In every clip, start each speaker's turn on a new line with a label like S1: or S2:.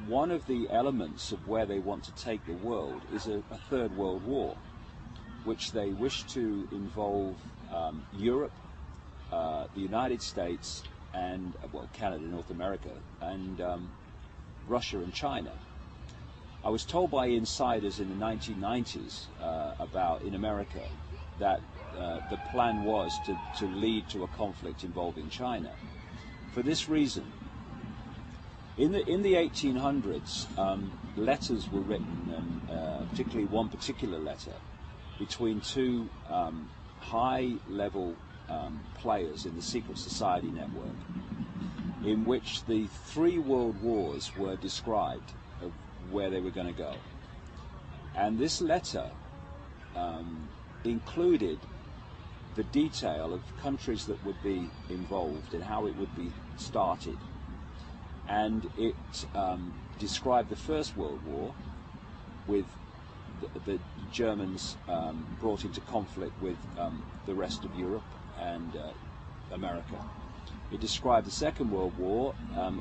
S1: one of the elements of where they want to take the world is a third world war, which they wish to involve Europe, the United States, and well, Canada, North America, and Russia and China. I was told by insiders in the 1990s in America that the plan was to lead to a conflict involving China. For this reason, in the 1800s, letters were written, and particularly one particular letter, between two high-level players in the secret society network, in which the 3 world wars were described of where they were going to go. And this letter included the detail of countries that would be involved and how it would be started. And it described the First World War, with the Germans brought into conflict with the rest of Europe and America. It described the Second World War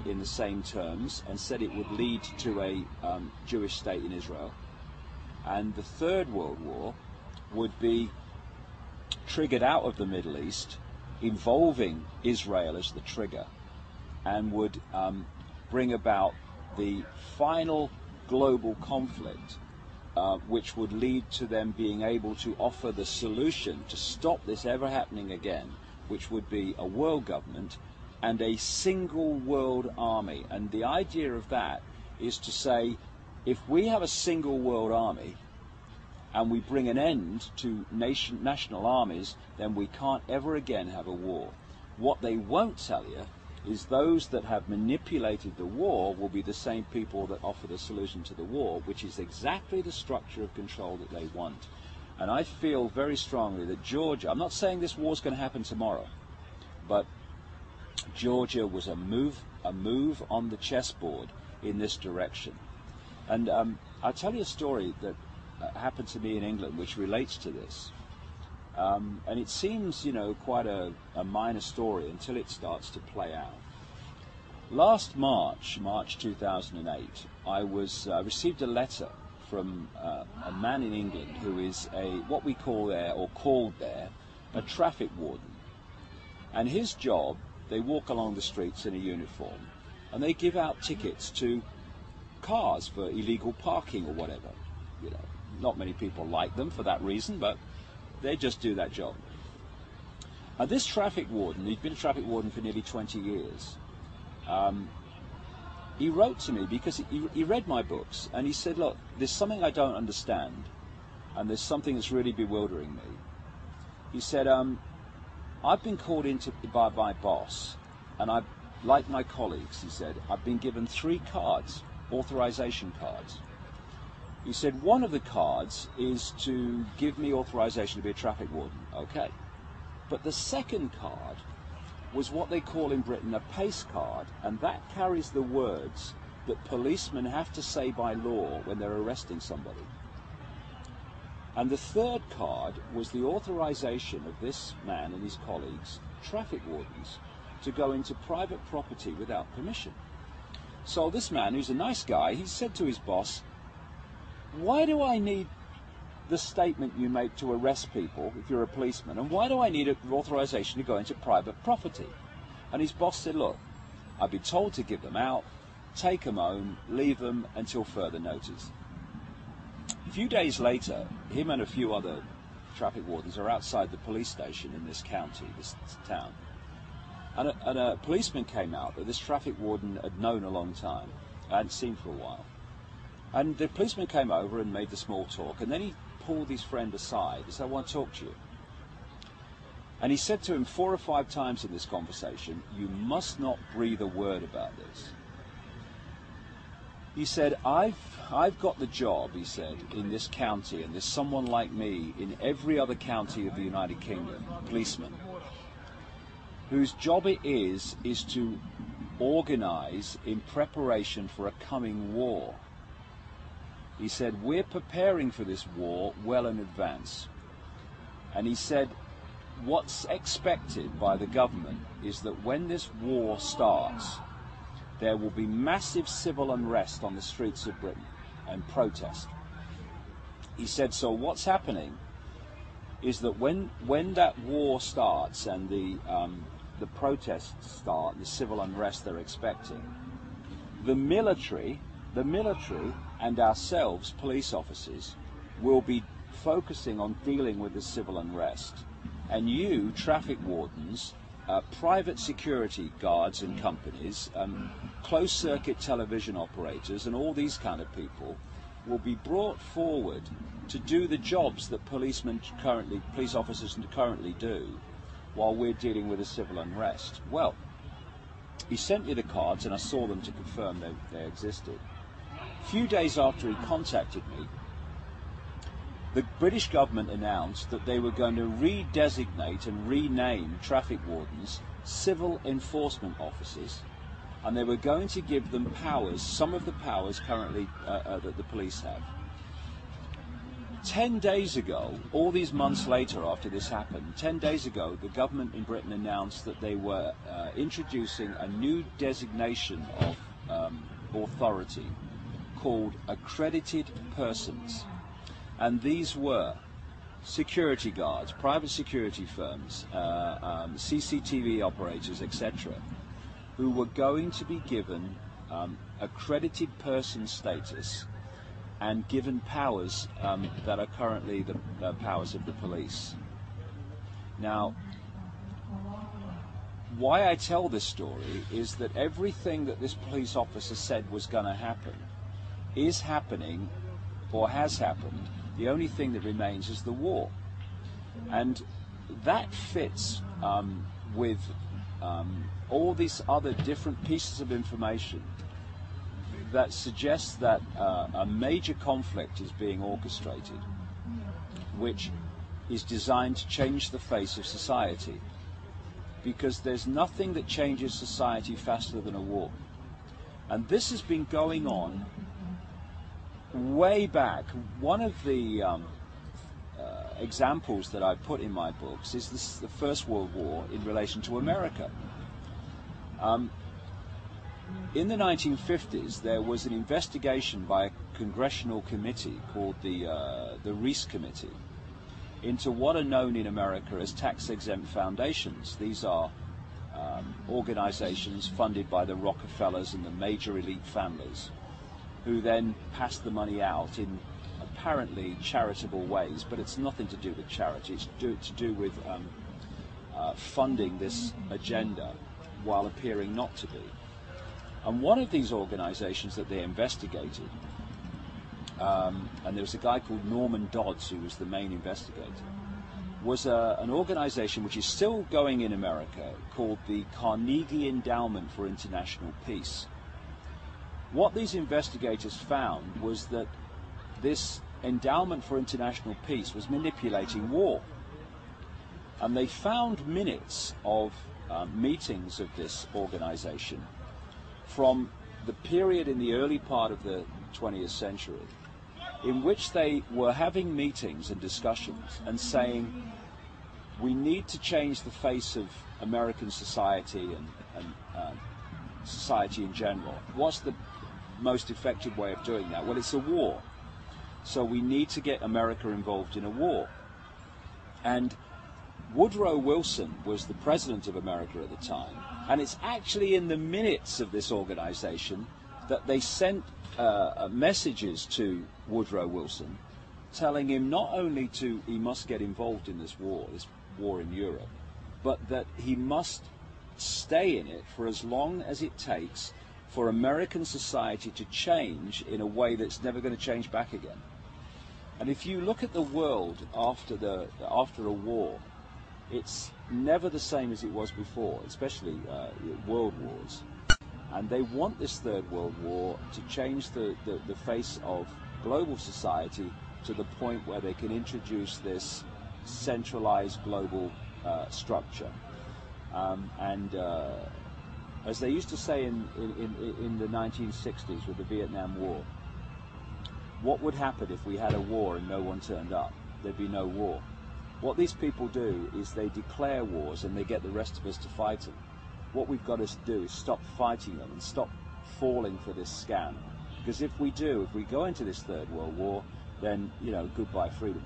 S1: in the same terms and said it would lead to a Jewish state in Israel. And the Third World War would be triggered out of the Middle East, involving Israel as the trigger, and would bring about the final global conflict, which would lead to them being able to offer the solution to stop this ever happening again, which would be a world government and a single world army. And the idea of that is to say, if we have a single world army and we bring an end to national armies, then we can't ever again have a war. What they won't tell you is those that have manipulated the war will be the same people that offer the solution to the war, which is exactly the structure of control that they want. And I feel very strongly that Georgia, I'm not saying this war's going to happen tomorrow, but Georgia was a move on the chessboard in this direction. And I'll tell you a story that happened to me in England, which relates to this. And it seems, you know, quite a minor story until it starts to play out. Last March 2008, I received a letter from a man in England who is what we call there, or called there, a traffic warden. And his job, they walk along the streets in a uniform, and they give out tickets to cars for illegal parking or whatever. You know, not many people like them for that reason, but they just do that job. And this traffic warden, he'd been a traffic warden for nearly 20 years. He wrote to me because he read my books, and he said, look, there's something I don't understand, and there's something that's really bewildering me. He said, I've been called in by my boss, and like my colleagues, he said, I've been given 3 cards, authorization cards. He said, one of the cards is to give me authorization to be a traffic warden. Okay. But the second card was what they call in Britain a pace card, and that carries the words that policemen have to say by law when they're arresting somebody. And the third card was the authorization of this man and his colleagues, traffic wardens, to go into private property without permission. So this man, who's a nice guy, he said to his boss, why do I need the statement you make to arrest people if you're a policeman, and why do I need authorization to go into private property? And his boss said, look, I've been told to give them out, take them home, leave them until further notice. A few days later, him and a few other traffic wardens are outside the police station in this county, this town. And a policeman came out that this traffic warden had known a long time, I hadn't seen for a while. And the policeman came over and made the small talk, and then he pulled his friend aside. He said, I want to talk to you. And he said to him 4 or 5 times in this conversation, you must not breathe a word about this. He said, I've got the job, he said, in this county, and there's someone like me in every other county of the United Kingdom, policeman, whose job it is to organize in preparation for a coming war. He said, we're preparing for this war well in advance. And he said, what's expected by the government is that when this war starts, there will be massive civil unrest on the streets of Britain and protest. He said, so what's happening is that when that war starts and the protests start, the civil unrest they're expecting, the military and ourselves, police officers, will be focusing on dealing with the civil unrest. And you, traffic wardens, private security guards and companies, closed-circuit television operators, and all these kind of people will be brought forward to do the jobs that police officers currently do while we're dealing with a civil unrest. Well, he sent me the cards and I saw them to confirm they existed. A few days after he contacted me, the British government announced that they were going to redesignate and rename traffic wardens civil enforcement officers, and they were going to give them powers, some of the powers currently that the police have. 10 days ago, all these months later after this happened, 10 days ago, the government in Britain announced that they were introducing a new designation of authority called accredited persons. And these were security guards, private security firms, CCTV operators, etc., who were going to be given accredited person status and given powers that are currently the powers of the police. Now, why I tell this story is that everything that this police officer said was going to happen is happening or has happened. The only thing that remains is the war. And that fits with all these other different pieces of information that suggests that a major conflict is being orchestrated, which is designed to change the face of society. Because there's nothing that changes society faster than a war. And this has been going on way back. One of the examples that I put in my books is the First World War in relation to America. In the 1950s, there was an investigation by a congressional committee called the Reese Committee into what are known in America as tax-exempt foundations. These are organizations funded by the Rockefellers and the major elite families, who then pass the money out in apparently charitable ways, but it's nothing to do with charity. It's to do with funding this agenda while appearing not to be. And one of these organizations that they investigated, and there was a guy called Norman Dodds who was the main investigator, was an organization which is still going in America called the Carnegie Endowment for International Peace. What these investigators found was that this Endowment for International Peace was manipulating war. And they found minutes of meetings of this organization from the period in the early part of the 20th century, in which they were having meetings and discussions and saying, we need to change the face of American society and society in general. What's the most effective way of doing that? Well, it's a war. So we need to get America involved in a war. And Woodrow Wilson was the president of America at the time, and it's actually in the minutes of this organization that they sent messages to Woodrow Wilson telling him not only he must get involved in this war in Europe, but that he must stay in it for as long as it takes for American society to change in a way that's never going to change back again. And if you look at the world after a war, it's never the same as it was before, especially world wars. And they want this Third World War to change the face of global society to the point where they can introduce this centralized global structure. As they used to say in the 1960s with the Vietnam War, what would happen if we had a war and no one turned up? There'd be no war. What these people do is they declare wars and they get the rest of us to fight them. What we've got to do is stop fighting them and stop falling for this scam. Because if we go into this Third World War, then, you know, goodbye freedom.